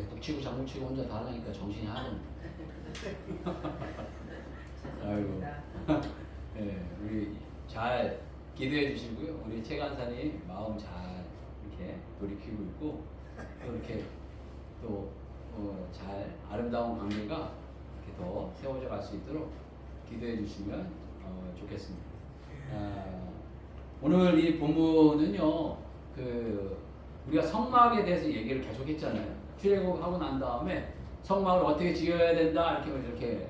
북치고 장구치고 혼자 다 하니까 정신이 하나도 아이고. 네, 우리 잘 기도해 주시고요. 우리 최 간사님 마음 잘 이렇게 돌이키고 있고 또 이렇게 또 잘 아름다운 관계가 이렇게 더 세워져 갈 수 있도록 기도해 주시면 좋겠습니다. 오늘 이 본문은요, 우리가 성막에 대해서 얘기를 계속 했잖아요. 출애굽하고 난 다음에 성막을 어떻게 지어야 된다 이렇게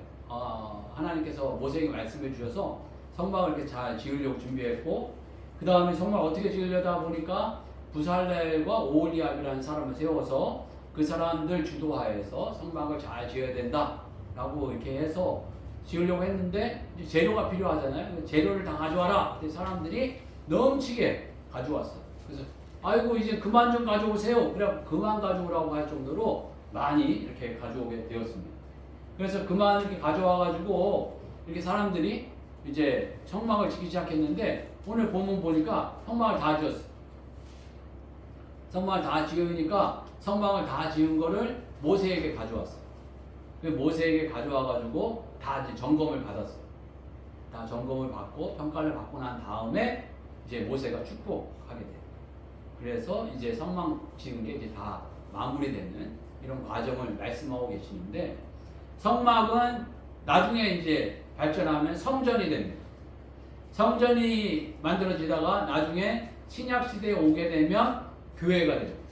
하나님께서 모세에게 말씀해 주셔서 성막을 이렇게 잘 지으려고 준비했고, 그 다음에 성막을 어떻게 지으려다 보니까 부살렐과 오홀리압이라는 사람을 세워서 그 사람들 주도하에서 성막을 잘 지어야 된다라고 이렇게 해서 지으려고 했는데 재료가 필요하잖아요. 재료를 다 가져와라. 사람들이 넘치게 가져왔어요. 그래서 아이고 이제 그만 좀 가져오세요. 그래 그만 가져오라고 할 정도로 많이 이렇게 가져오게 되었습니다. 그래서 그만 이렇게 가져와가지고 이렇게 사람들이 이제 성막을 짓기 시작했는데 오늘 본문 보니까 성막을 다 지었어요. 성막을 다 지으니까 성막을 다 지은 거를 모세에게 가져왔어요. 모세에게 가져와가지고 다 이제 점검을 받았어요. 다 점검을 받고 평가를 받고 난 다음에 이제 모세가 축복하게 돼요. 그래서 이제 성막 지은 게 이제 다 마무리되는 이런 과정을 말씀하고 계시는데, 성막은 나중에 이제 발전하면 성전이 됩니다. 성전이 만들어지다가 나중에 신약 시대에 오게 되면 교회가 됩니다.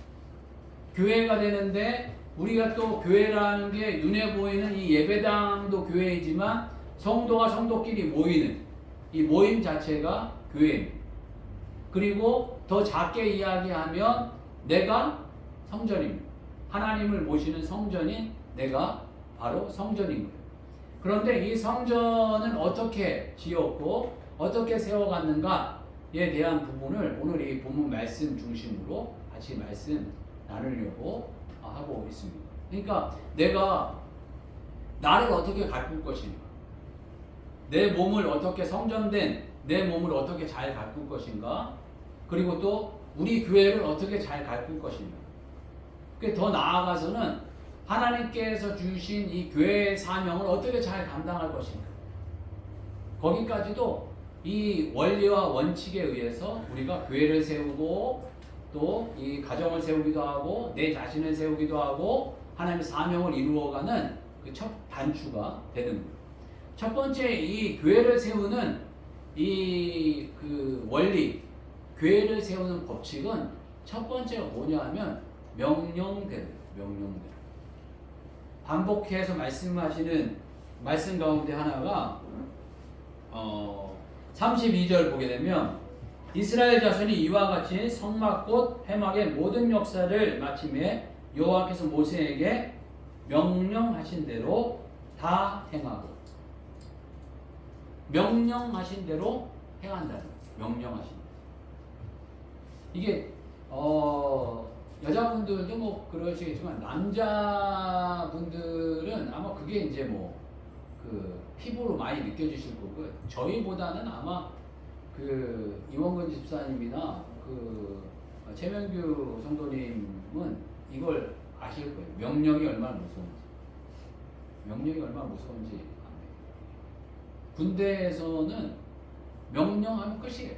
교회가 되는데 우리가 또 교회라는 게 눈에 보이는 이 예배당도 교회이지만 성도가 성도끼리 모이는 이 모임 자체가 교회입니다. 그리고 더 작게 이야기하면 내가 성전입니다. 하나님을 모시는 성전인 내가 바로 성전인 거예요. 그런데 이 성전은 어떻게 지었고 어떻게 세워갔는가에 대한 부분을 오늘 이 본문 말씀 중심으로 같이 말씀 나누려고 하고 있습니다. 그러니까 내가 나를 어떻게 가꿀 것인가, 내 몸을 어떻게 성전된 내 몸을 어떻게 잘 가꿀 것인가, 그리고 또 우리 교회를 어떻게 잘 가꿀 것인가. 더 나아가서는 하나님께서 주신 이 교회의 사명을 어떻게 잘 감당할 것인가. 거기까지도 이 원리와 원칙에 의해서 우리가 교회를 세우고 또 이 가정을 세우기도 하고 내 자신을 세우기도 하고 하나님의 사명을 이루어가는 그 첫 단추가 되는 거예요. 첫 번째 이 교회를 세우는 이 원리, 교회를 세우는 법칙은 첫 번째가 뭐냐 하면 명령대로. 반복해서 말씀하시는 말씀 가운데 하나가 32절 보게 되면 이스라엘 자손이 이와 같이 성막 곧 회막의 모든 역사를 마침에 여호와께서 모세에게 명령하신 대로 다 행하고, 명령하신 대로 행한다는 명령하신 대로. 이게 여자분들도 뭐 그러시겠지만 남자분들은 아마 그게 이제 뭐 피부로 많이 느껴지실 거고요. 저희보다는 아마 이원근 집사님이나 최명규 성도님은 이걸 아실 거예요. 명령이 얼마나 무서운지. 군대에서는 명령하면 끝이에요.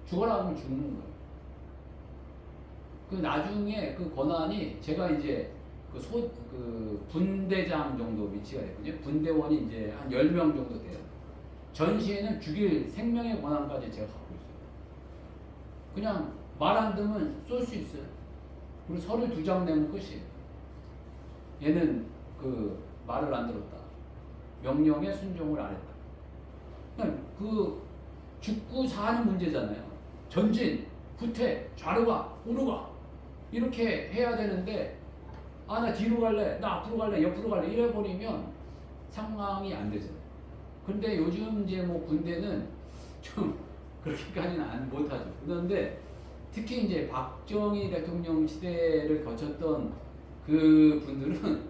죽어라 하면 죽는 거예요. 나중에 권한이 제가 이제 분대장 정도 위치가 됐거든요. 분대원이 이제 한 10명 정도 돼요. 전시에는 죽일 생명의 권한까지 제가 갖고 있어요. 그냥 말 안 듣으면 쏠 수 있어요. 그리고 서류 2장 내면 끝이에요. 얘는 말을 안 들었다. 명령에 순종을 안 했다. 그냥 죽고 사는 문제잖아요. 전진, 후퇴, 좌로 가, 우로 가. 이렇게 해야 되는데, 나 뒤로 갈래, 나 앞으로 갈래, 옆으로 갈래, 이래버리면 상황이 안 되잖아요. 근데 요즘 이제 뭐 군대는 좀 그렇게까지는 못하죠. 그런데 특히 이제 박정희 대통령 시대를 거쳤던 그 분들은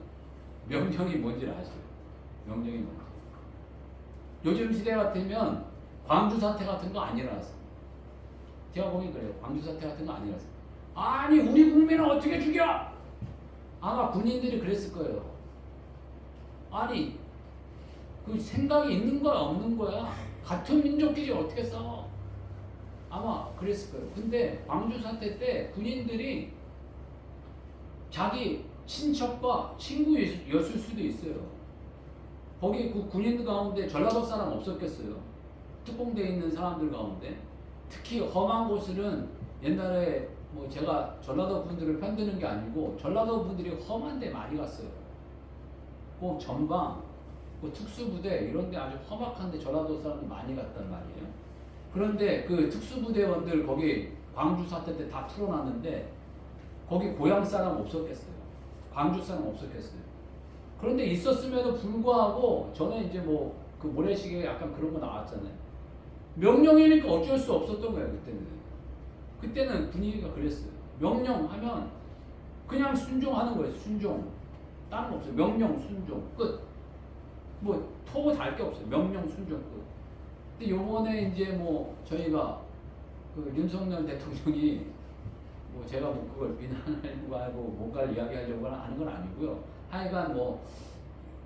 명령이 뭔지를 아시죠? 명령이 뭔지. 요즘 시대 같으면 광주 사태 같은 거 안 일어났어요. 제가 보기 그래요. 광주 사태 같은 거 안 일어났어요. 아니 우리 국민을 어떻게 죽여? 아마 군인들이 그랬을 거예요. 아니 그 생각이 있는 거야 없는 거야? 같은 민족끼리 어떻게 싸워? 아마 그랬을 거예요. 근데 광주 사태 때 군인들이 자기 친척과 친구였을 수도 있어요. 거기 그 군인들 가운데 전라도 사람 없었겠어요. 특공대에 있는 사람들 가운데. 특히 험한 곳은 옛날에 뭐 제가 전라도 분들을 편드는 게 아니고 전라도 분들이 험한 데 많이 갔어요. 꼭 전방, 그 특수부대 이런 데 아주 험악한 데 전라도 사람들 많이 갔단 말이에요. 그런데 그 특수부대원들 거기 광주 사태 때 다 풀어놨는데 거기 고향 사람 없었겠어요. 광주 사람 없었겠어요. 그런데 있었음에도 불구하고 전에 이제 뭐 그 모래시계 약간 그런 거 나왔잖아요. 명령이니까 어쩔 수 없었던 거예요. 그때는 분위기가 그랬어요. 명령하면 그냥 순종하는 거예요. 순종. 다른 거 없어요. 명령 순종 끝. 뭐 토고 달 게 없어요. 명령 순종 끝. 근데 요번에 이제 뭐 저희가 그 윤석열 대통령이 뭐 제가 뭐 그걸 비난하려고 하고 뭔가를 이야기하려고 하는 건 아니고요. 하여간 뭐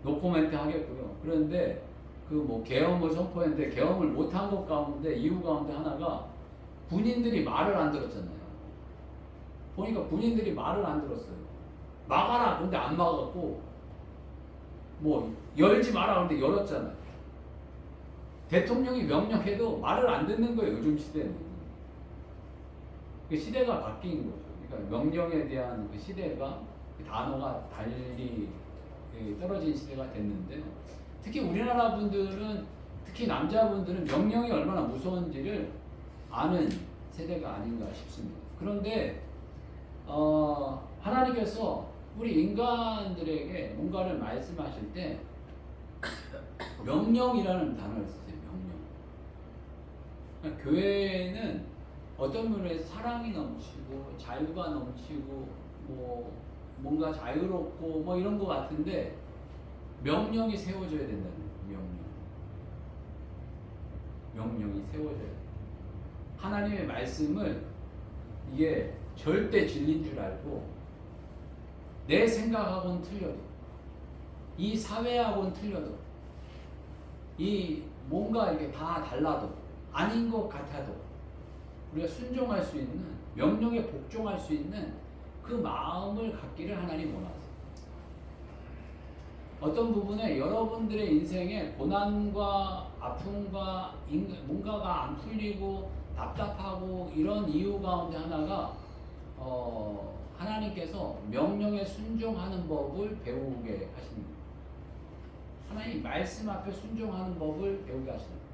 노코멘트 하겠고요. 그런데 그 뭐 계엄을 선포했는데 계엄을 못한 것 가운데 이유 가운데 하나가 군인들이 말을 안 들었잖아요. 보니까 군인들이 말을 안 들었어요. 막아라. 근데 안 막았고 뭐 열지 마라. 근데 열었잖아요. 대통령이 명령해도 말을 안 듣는 거예요. 요즘 시대는. 그 시대가 바뀐 거죠. 그러니까 명령에 대한 그 시대가 그 단어가 달리 떨어진 시대가 됐는데요. 특히 우리나라 분들은 특히 남자분들은 명령이 얼마나 무서운지를 아는 세대가 아닌가 싶습니다. 그런데 하나님께서 우리 인간들에게 뭔가를 말씀하실 때 명령이라는 단어를 쓰세요. 명령. 그러니까 교회는 어떤 면에서 사랑이 넘치고 자유가 넘치고 뭐 뭔가 자유롭고 뭐 이런 것 같은데 명령이 세워져야 된다는 거예요. 명령이 세워져야 돼요. 하나님의 말씀을 이게 절대 진리인 줄 알고 내 생각하고는 틀려도 이 사회하고는 틀려도 이 뭔가 이렇게 다 달라도 아닌 것 같아도 우리가 순종할 수 있는 명령에 복종할 수 있는 그 마음을 갖기를 하나님 원하세요. 어떤 부분에 여러분들의 인생에 고난과 아픔과 뭔가가 안 풀리고 답답하고 이런 이유 가운데 하나가 하나님께서 명령에 순종하는 법을 배우게 하십니다. 하나님 말씀 앞에 순종하는 법을 배우게 하십니다.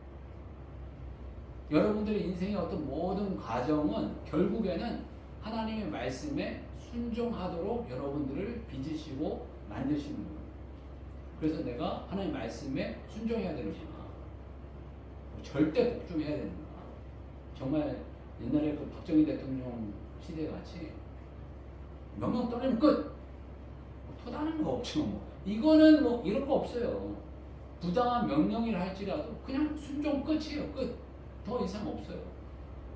여러분들의 인생의 어떤 모든 과정은 결국에는 하나님의 말씀에 순종하도록 여러분들을 빚으시고 만드시는 거예요. 그래서 내가 하나님 말씀에 순종해야 되는구나. 절대 복종해야 되는구나. 정말 옛날에 그 박정희 대통령 시대같이 명령 떨어지면 끝! 더 다른 거 없죠. 뭐. 이거는 뭐 이런 거 없어요. 부당한 명령이라 할지라도 그냥 순종 끝이에요. 끝. 더 이상 없어요.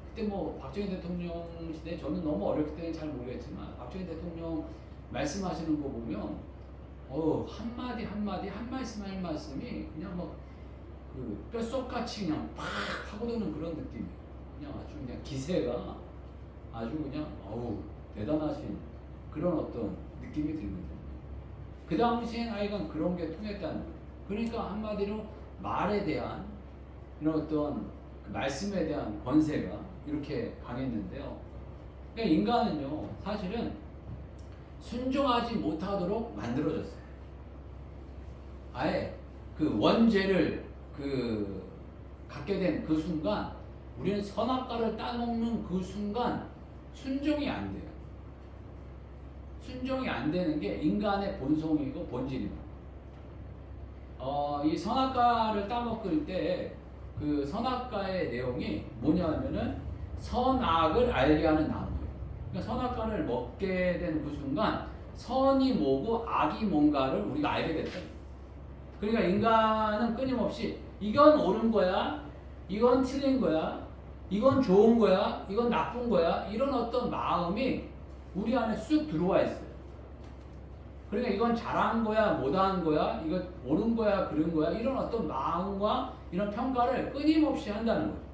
그때 뭐 박정희 대통령 시대 저는 너무 어렸기 때문에 잘 모르겠지만 박정희 대통령 말씀하시는 거 보면 한마디 한마디 한 말씀 한 말씀이 그냥 뭐 그 뼛속같이 그냥 팍 파고드는 그런 느낌이에요. 그냥 아주 그냥 기세가 아주 그냥 대단하신 그런 어떤 느낌이 들거든요. 그 당시엔 하여간 그런 게 통했다는 거예요. 그러니까 한마디로 말에 대한 이런 어떤 그 말씀에 대한 권세가 이렇게 강했는데요. 그러니까 인간은요 사실은 순종하지 못하도록 만들어졌어요. 아예 그 원죄를 갖게 된 그 순간 우리는 선악과를 따먹는 그 순간 순종이 안 돼요. 순종이 안 되는 게 인간의 본성이고 본질입니다. 이 선악과를 따먹을 때 그 선악과의 내용이 뭐냐면은 선악을 알게 하는 나무예요. 그러니까 선악과를 먹게 되는 그 순간 선이 뭐고 악이 뭔가를 우리가 알게 됐다. 그러니까 인간은 끊임없이 이건 옳은 거야, 이건 틀린 거야, 이건 좋은 거야, 이건 나쁜 거야 이런 어떤 마음이 우리 안에 쑥 들어와 있어요. 그러니까 이건 잘한 거야, 못한 거야, 이거 옳은 거야, 그른 거야, 이런 어떤 마음과 이런 평가를 끊임없이 한다는 거예요.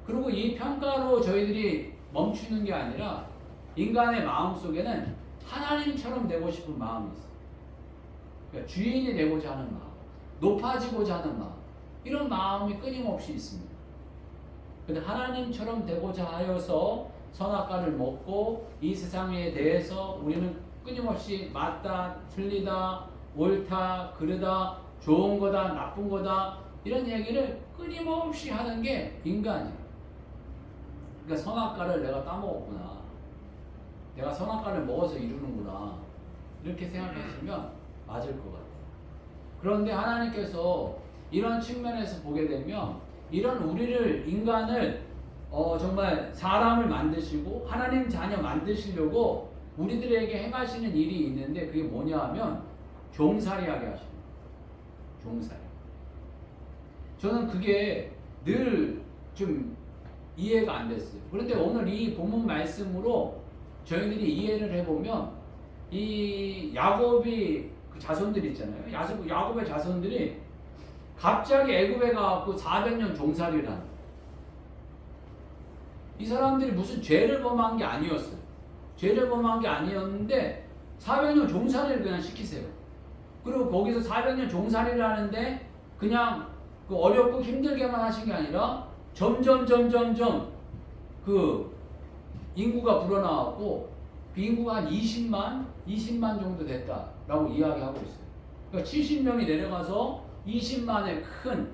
그리고 이 평가로 저희들이 멈추는 게 아니라 인간의 마음 속에는 하나님처럼 되고 싶은 마음이 있어요. 그러니까 주인이 되고자 하는 마음, 높아지고자 하는 마음, 이런 마음이 끊임없이 있습니다. 근데 하나님처럼 되고자 하여서 선악과를 먹고 이 세상에 대해서 우리는 끊임없이 맞다, 틀리다, 옳다, 그르다, 좋은 거다, 나쁜 거다, 이런 얘기를 끊임없이 하는 게 인간이에요. 그러니까 선악과를 내가 따먹었구나, 내가 선악과를 먹어서 이루는구나, 이렇게 생각하시면 맞을 것 같아요. 그런데 하나님께서 이런 측면에서 보게 되면 이런 우리를, 인간을 정말 사람을 만드시고 하나님 자녀 만드시려고 우리들에게 행하시는 일이 있는데, 그게 뭐냐 하면 종살이하게 하십니다. 종살이. 저는 그게 늘 좀 이해가 안 됐어요. 그런데 오늘 이 본문 말씀으로 저희들이 이해를 해보면, 이 야곱이 그 자손들 있잖아요. 야곱의 자손들이 갑자기 애굽에 가갖고 400년 종살이를 하는 거예요. 이 사람들이 무슨 죄를 범한 게 아니었어요. 죄를 범한 게 아니었는데 400년 종살이를 그냥 시키세요. 그리고 거기서 400년 종살이를 하는데 그냥 그 어렵고 힘들게만 하신 게 아니라 점점 그 인구가 불어나왔고, 그 인구가 한 20만 정도 됐다라고 이야기하고 있어요. 그러니까 70명이 내려가서 20만의 큰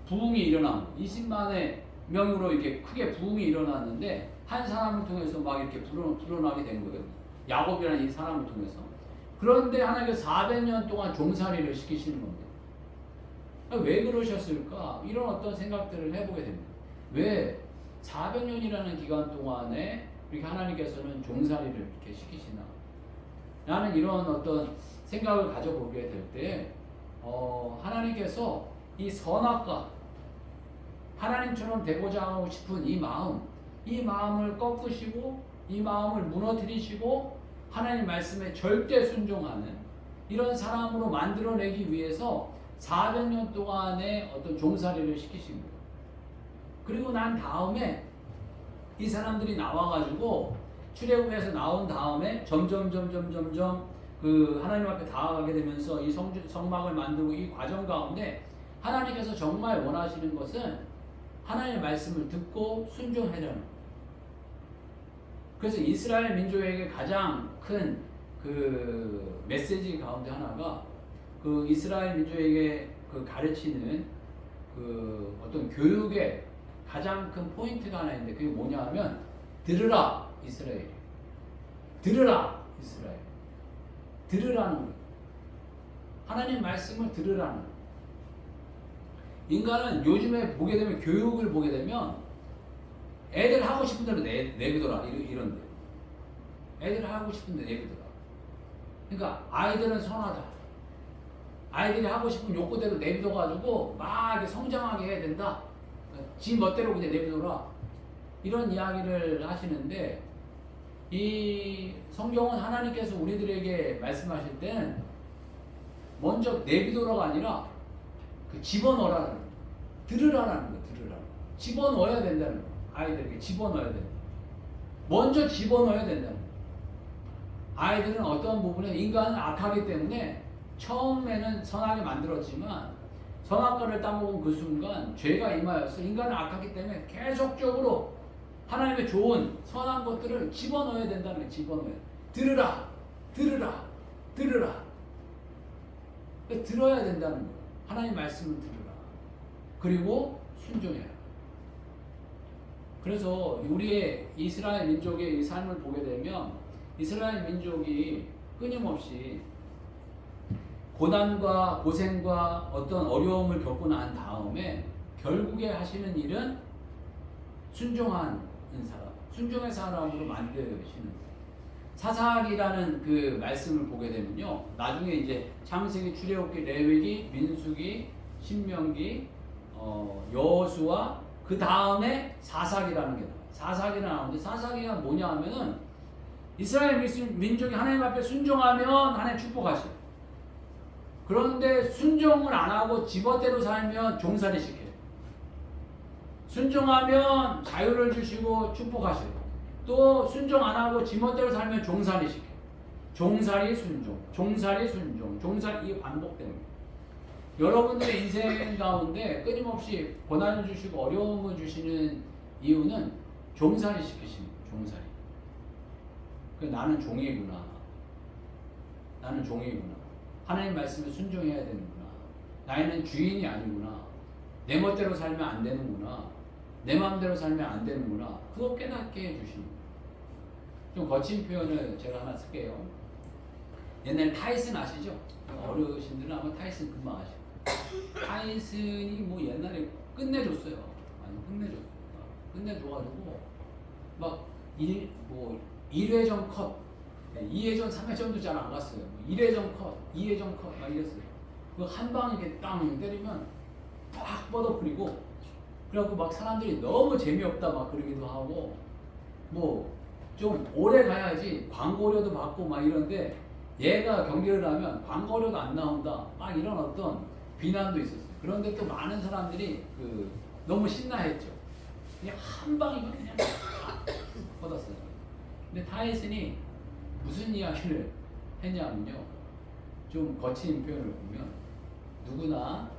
부흥이 일어나고, 20만의 명으로 이렇게 크게 부흥이 일어났는데 한 사람을 통해서 막 이렇게 불어나게 된 거예요. 야곱이라는 이 사람을 통해서. 그런데 하나님께서 400년 동안 종살이를 시키시는 겁니다. 왜 그러셨을까? 이런 어떤 생각들을 해보게 됩니다. 왜 400년이라는 기간 동안에 이렇게 하나님께서는 종살이를 이렇게 시키시나? 라는 이런 어떤 생각을 가져보게 될 때, 하나님께서 이 선악과 하나님처럼 되고자 하고 싶은 이 마음을 꺾으시고 이 마음을 무너뜨리시고 하나님 말씀에 절대 순종하는 이런 사람으로 만들어내기 위해서 400년 동안의 어떤 종살이를 시키신 거예요. 그리고 난 다음에 이 사람들이 나와가지고 출애굽에서 나온 다음에 점점 그 하나님 앞에 다가가게 되면서 이 성막을 만들고 이 과정 가운데 하나님께서 정말 원하시는 것은 하나님의 말씀을 듣고 순종하려는 거예요. 그래서 이스라엘 민족에게 가장 큰 그 메시지 가운데 하나가 그 이스라엘 민족에게 그 가르치는 그 어떤 교육의 가장 큰 포인트가 하나 있는데, 그게 뭐냐 하면 들으라 이스라엘, 들으라 이스라엘, 들으라는 거예요. 하나님 말씀을 들으라는 거예요. 인간은 요즘에 보게 되면, 교육을 보게 되면 애들 하고 싶은 대로 내비둬라 이런데, 애들 하고 싶은 대로 내비둬라. 그러니까 아이들은 선하다, 아이들이 하고 싶은 욕구대로 내비둬가지고 막 이렇게 성장하게 해야 된다, 지 멋대로 그냥 내비둬라, 이런 이야기를 하시는데, 이 성경은 하나님께서 우리들에게 말씀하실 때는 먼저 내비둬라가 아니라 그 집어넣으라는 거예요. 들으라는 거예요. 들으라. 집어넣어야 된다는 거예요. 아이들에게 집어넣어야 된다. 먼저 집어넣어야 된다는 거예요. 아이들은 어떤 부분에, 인간은 악하기 때문에 처음에는 선하게 만들었지만 선악과를 따먹은 그 순간 죄가 임하여서 인간은 악하기 때문에 계속적으로 하나님의 좋은 선한 것들을 집어넣어야 된다는 거예요. 집어넣어야. 들으라, 들으라, 들으라. 들어야 된다는 거예요. 하나님 말씀을 들으라. 그리고 순종해라. 그래서 우리의 이스라엘 민족의 이 삶을 보게 되면, 이스라엘 민족이 끊임없이 고난과 고생과 어떤 어려움을 겪고 난 다음에 결국에 하시는 일은 순종하는 사람, 순종의 사람으로 만드시는 거예요. 사사기라는 그 말씀을 보게 되면요, 나중에 이제 창세기, 출애굽기, 레위기, 민수기, 신명기, 여호수아, 그 다음에 사사기라는 게 나와요. 사사기가 나오는데, 사사기가 뭐냐 하면은 이스라엘 민족이 하나님 앞에 순종하면 하나님 축복하셔. 그런데 순종을 안 하고 지멋대로 살면 종살이 시켜요. 순종하면 자유를 주시고 축복하셔요. 또 순종 안 하고 지멋대로 살면 종살이 시켜요. 종살이 순종, 종살이 순종, 종살이 이게 반복됩니다. 여러분들의 인생 가운데 끊임없이 고난을 주시고 어려움을 주시는 이유는 종살이 시키십니다. 종살이. 나는 종이구나. 나는 종이구나. 하나님 말씀에 순종해야 되는구나. 나는 주인이 아니구나. 내 멋대로 살면 안 되는구나. 내 마음대로 살면 안 되는구나. 그거 깨닫게 해주십니다. 좀 거친 표현을 제가 하나 쓸게요. 옛날 타이슨 아시죠? 어르신들은 아마 타이슨 금방 아시고. 타이슨이 뭐 옛날에 끝내줬어요. 아니 끝내줬어요. 끝내줘가지고 막 1회전 컷, 2회전, 3회전도 잘 안 갔어요. 1회전 컷, 2회전 컷 막 이랬어요. 그 한 방에 이렇게 땅 때리면 팍 뻗어버리고, 그래갖고 막 사람들이 너무 재미없다 막 그러기도 하고, 뭐 좀 오래 가야지 광고료도 받고 막 이런데 얘가 경기를 하면 광고료도 안 나온다 막 이런 어떤 비난도 있었어요. 그런데 또 많은 사람들이 너무 신나했죠. 그냥 한 방이면 그냥 팍 뻗었어요. 근데 타이슨이 무슨 이야기를 했냐면요, 좀 거친 표현을 보면 누구나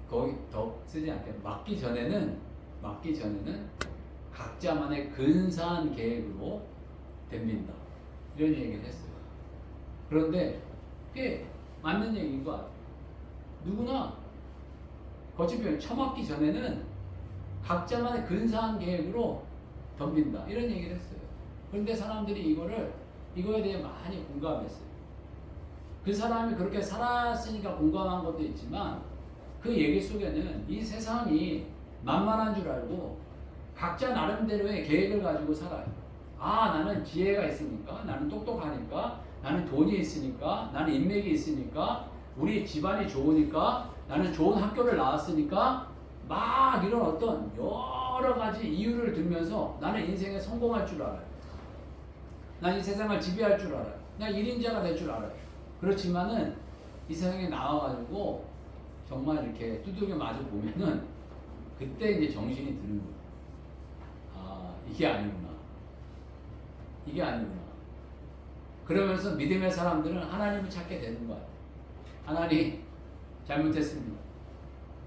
거기 더 쓰지 않게 막기 전에는 각자만의 근사한 계획으로 덤빈다, 이런 얘기를 했어요. 그런데 꽤 맞는 얘기인 것 같아요. 누구나 거친 표현 처맞기 전에는 각자만의 근사한 계획으로 덤빈다, 이런 얘기를 했어요. 그런데 사람들이 이거에 대해 많이 공감했어요. 그 사람이 그렇게 살았으니까 공감한 것도 있지만 그 얘기 속에는 이 세상이 만만한 줄 알고 각자 나름대로의 계획을 가지고 살아요. 나는 지혜가 있으니까, 나는 똑똑하니까, 나는 돈이 있으니까, 나는 인맥이 있으니까, 우리 집안이 좋으니까, 나는 좋은 학교를 나왔으니까, 막 이런 어떤 여러 가지 이유를 들면서 나는 인생에 성공할 줄 알아요. 난 이 세상을 지배할 줄 알아요. 난 1인자가 될 줄 알아요. 그렇지만은 이 세상에 나와가지고 정말 이렇게 두들겨 맞아 보면은 그때 이제 정신이 드는 거예요. 이게 아니구나. 이게 아니구나. 그러면서 믿음의 사람들은 하나님을 찾게 되는 거예요. 하나님 잘못했습니다.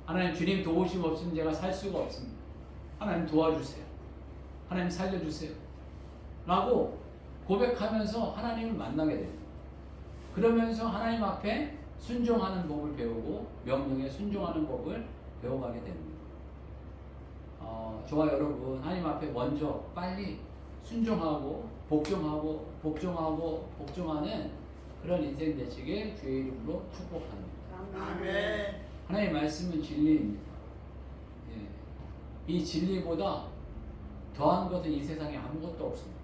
하나님 주님 도우심 없으면 제가 살 수가 없습니다. 하나님 도와주세요. 하나님 살려주세요. 라고 고백하면서 하나님을 만나게 됩니다. 그러면서 하나님 앞에 순종하는 법을 배우고 명령에 순종하는 법을 배워가게 됩니다. 저와 여러분, 하나님 앞에 먼저 빨리 순종하고 복종하는 그런 인생 되시길 주의 이름으로 축복합니다. 아멘. 하나님의 말씀은 진리입니다. 이 진리보다 더한 것은 이 세상에 아무것도 없습니다.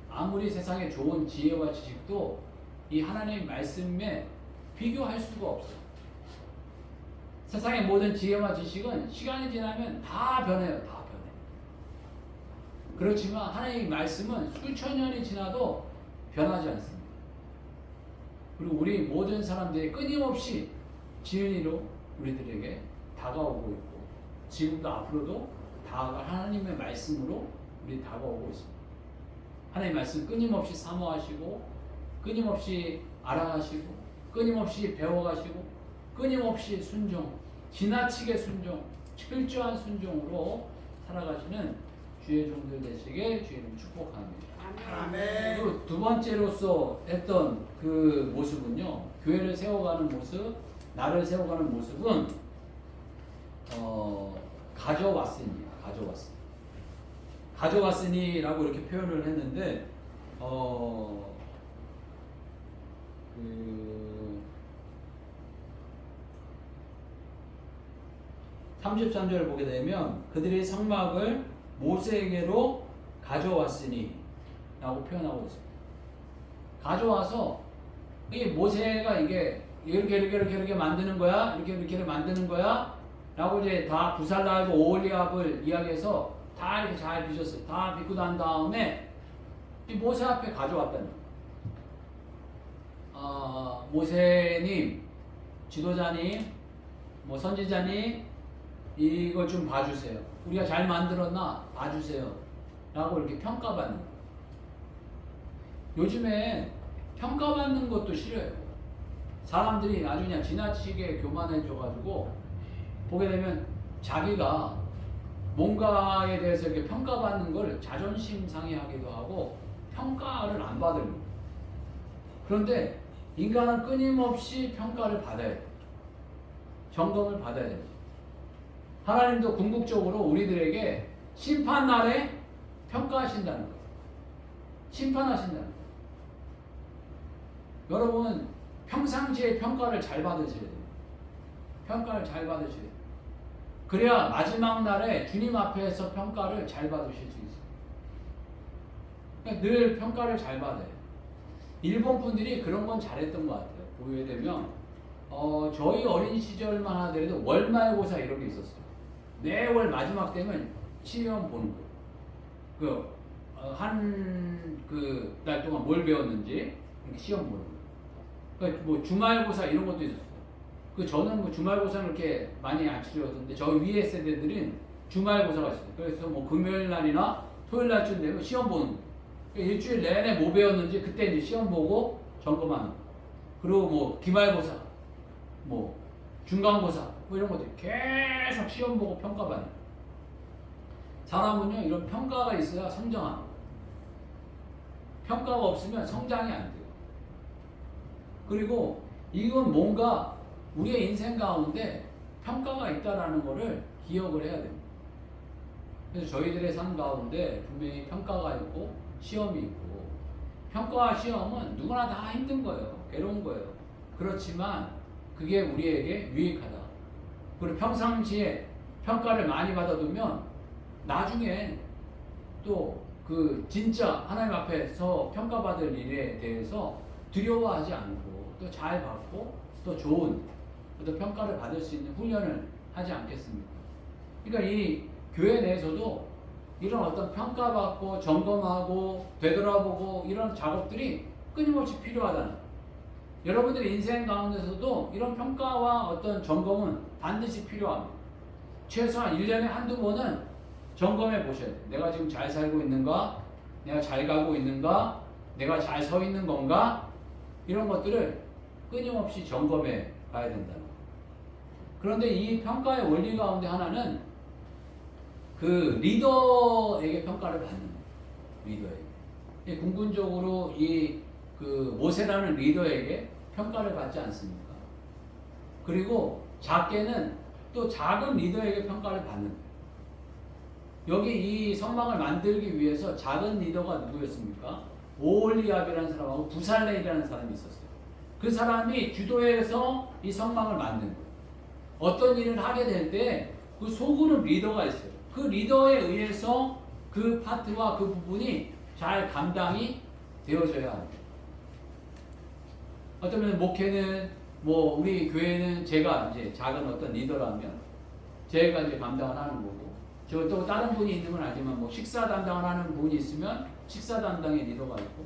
아무리 세상에 좋은 지혜와 지식도 이 하나님의 말씀에 비교할 수가 없어요. 세상의 모든 지혜와 지식은 시간이 지나면 다 변해요. 다 변해. 그렇지만 하나님의 말씀은 수천 년이 지나도 변하지 않습니다. 그리고 우리 모든 사람들이 끊임없이 진리로 우리들에게 다가오고 있고, 지금도 앞으로도 다가갈 하나님의 말씀으로 우리 다가오고 있습니다. 하나님의 말씀 끊임없이 사모하시고, 끊임없이 알아가시고, 끊임없이 배워가시고, 끊임없이 순종, 지나치게 순종, 철저한 순종으로 살아가시는 주의 종들 되시게 주님 축복합니다. 아멘. 그리고 두 번째로서 했던 그 모습은요, 교회를 세워가는 모습, 나를 세워가는 모습은 가져왔으니 가져왔으니라고 이렇게 표현을 했는데, 33절을 보게 되면 그들이 성막을 모세에게로 가져왔으니 라고 표현하고 있습니다. 가져와서 이 모세가 이게 이렇게 만드는 거야, 이렇게 만드는 거야 라고 이제 다 부살라하고 오홀리압을 이야기해서 다 이렇게 잘 빚었어요. 다 빚고 난 다음에 이 모세 앞에 가져왔다는 거예요. 모세님, 지도자님, 뭐 선지자님, 이걸 좀 봐주세요. 우리가 잘 만들었나 봐주세요. 라고 이렇게 평가받는 거예요. 요즘에 평가받는 것도 싫어요. 사람들이 아주 그냥 지나치게 교만해져가지고 보게 되면 자기가 뭔가에 대해서 이렇게 평가받는 걸 자존심 상해하기도 하고 평가를 안 받으려고. 그런데 인간은 끊임없이 평가를 받아야 돼요. 점검을 받아야 됩니다. 하나님도 궁극적으로 우리들에게 심판날에 평가하신다는 거예요. 심판하신다는 거예요. 여러분 평상시에 평가를 잘 받으셔야 돼요. 평가를 잘 받으셔야 돼요. 그래야 마지막 날에 주님 앞에서 평가를 잘 받으실 수 있어요. 그러니까 늘 평가를 잘 받아요. 일본 분들이 그런 건 잘했던 것 같아요. 보게 되면 저희 어린 시절만 하더라도 월말고사 이런 게 있었어요. 매월 마지막 되면 시험 보는 거예요. 그 날 동안 뭘 배웠는지 이렇게 시험 보는 거예요. 그러니까 뭐 주말고사 이런 것도 있었어요. 저는 뭐 주말고사는 그렇게 많이 안 치렀는데 저희 위에 세대들은 주말고사가 있어요. 그래서 뭐 금요일 날이나 토요일 날쯤 되면 시험 보는 거예요. 그러니까 일주일 내내 뭐 배웠는지 그때 이제 시험 보고 점검하는 거예요. 그리고 뭐 기말고사, 뭐 중간고사 뭐 이런 것들 계속 시험 보고 평가받는 거예요. 사람은요 이런 평가가 있어야 성장합니다. 평가가 없으면 성장이 안 돼요. 그리고 이건 뭔가 우리의 인생 가운데 평가가 있다라는 것을 기억을 해야 됩니다. 그래서 저희들의 삶 가운데 분명히 평가가 있고 시험이 있고 평가와 시험은 누구나 다 힘든 거예요. 괴로운 거예요. 그렇지만 그게 우리에게 유익하다. 그리고 평상시에 평가를 많이 받아두면 나중에 또 그 진짜 하나님 앞에서 평가받을 일에 대해서 두려워하지 않고 또 잘 받고 또 좋은 어떤 평가를 받을 수 있는 훈련을 하지 않겠습니까? 그러니까 이 교회 내에서도 이런 어떤 평가받고 점검하고 되돌아보고 이런 작업들이 끊임없이 필요하다는 거예요. 여러분들의 인생 가운데서도 이런 평가와 어떤 점검은 반드시 필요합니다. 최소한 1년에 한두 번은 점검해 보셔야 돼요. 내가 지금 잘 살고 있는가? 내가 잘 가고 있는가? 내가 잘 서 있는 건가? 이런 것들을 끊임없이 점검해 봐야 된다는 거예요. 그런데 이 평가의 원리 가운데 하나는 그 리더에게 평가를 받는 거예요. 리더에게. 궁극적으로 그 모세라는 리더에게 평가를 받지 않습니까? 그리고 작게는 또 작은 리더에게 평가를 받는 거예요. 여기 이 성막을 만들기 위해서 작은 리더가 누구였습니까? 오홀리압이라는 사람하고 부살레이라는 사람이 있었어요. 그 사람이 주도해서 이 성막을 만든 거예요. 어떤 일을 하게 될 때 그 속으로 리더가 있어요. 그 리더에 의해서 그 파트와 그 부분이 잘 감당이 되어져야 합니다. 어쩌면 목회는 뭐 우리 교회는 제가 이제 작은 어떤 리더라면 제가 이제 감당을 하는 거고 저 또 다른 분이 있는 건 알지만 뭐 식사 담당을 하는 분이 있으면 식사 담당의 리더가 있고